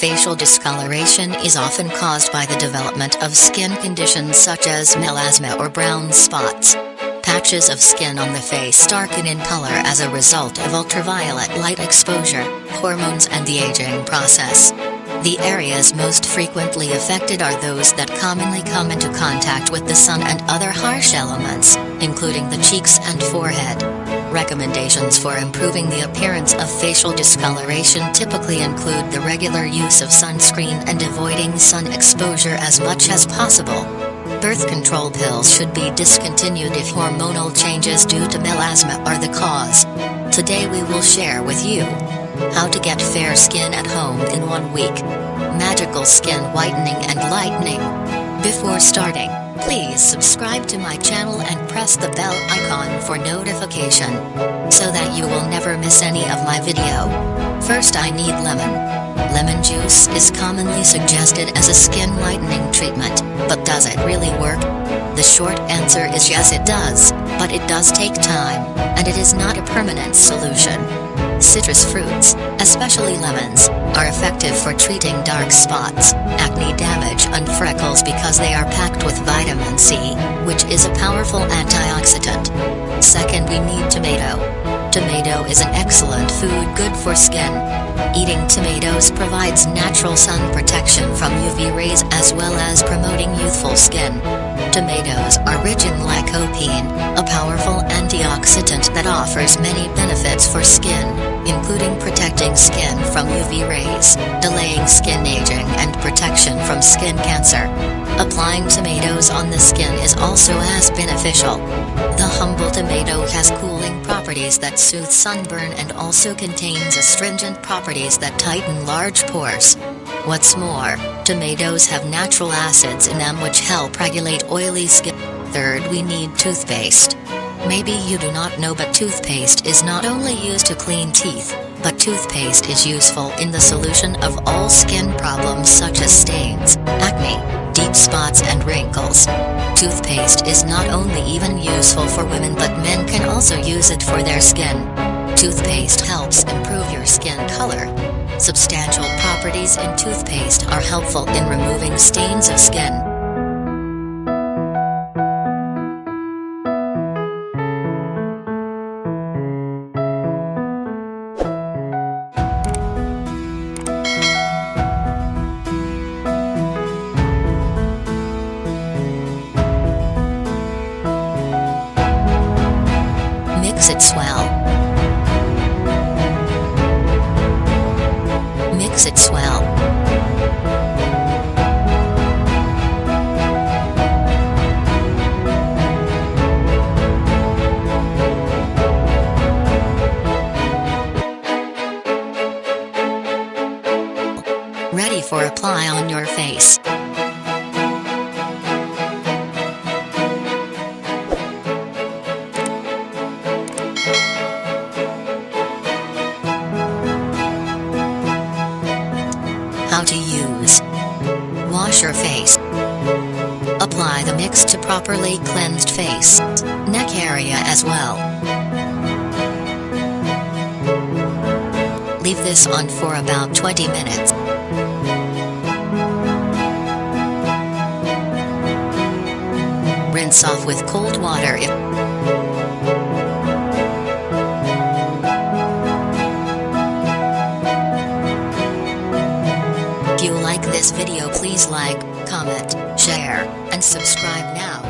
Facial discoloration is often caused by the development of skin conditions such as melasma or brown spots. Patches of skin on the face darken in color as a result of ultraviolet light exposure, hormones and the aging process. The areas most frequently affected are those that commonly come into contact with the sun and other harsh elements, including the cheeks and forehead. Recommendations for improving the appearance of facial discoloration typically include the regular use of sunscreen and avoiding sun exposure as much as possible. Birth control pills should be discontinued if hormonal changes due to melasma are the cause. Today we will share with you how to get fair skin at home in 1 week. Magical skin whitening and lightening. Before starting, please subscribe to my channel and press the bell icon for notification, so that you will never miss any of my video. First I need lemon. Lemon juice is commonly suggested as a skin whitening treatment, but does it really work? The short answer is yes it does, but it does take time, and it is not a permanent solution. Citrus fruits, especially lemons, are effective for treating dark spots, acne damage and freckles because they are packed with vitamin C, which is a powerful antioxidant. Second we need tomato. Tomato is an excellent food good for skin. Eating tomatoes provides natural sun protection from UV rays as well as promoting youthful skin. Tomatoes are rich in lycopene, a powerful antioxidant that offers many benefits for skin, including protecting skin from UV rays, delaying skin aging and protection from skin cancer. Applying tomatoes on the skin is also as beneficial. The humble tomato has cooling properties that soothe sunburn and also contains astringent properties that tighten large pores. What's more, tomatoes have natural acids in them which help regulate oily skin. Third we need toothpaste. Maybe you do not know, but toothpaste is not only used to clean teeth, but toothpaste is useful in the solution of all skin problems such as stains, acne, deep spots and wrinkles. Toothpaste is not only even useful for women but men can also use it for their skin. Toothpaste helps improve your skin color. Substantial properties in toothpaste are helpful in removing stains of skin. Mix it well. Mix it well. Ready for apply on your face. How to use. Wash your face. Apply the mix to properly cleansed face, neck area as well. Leave this on for about 20 minutes. Rinse off with cold water if you like this video, please like, comment, share, and subscribe now.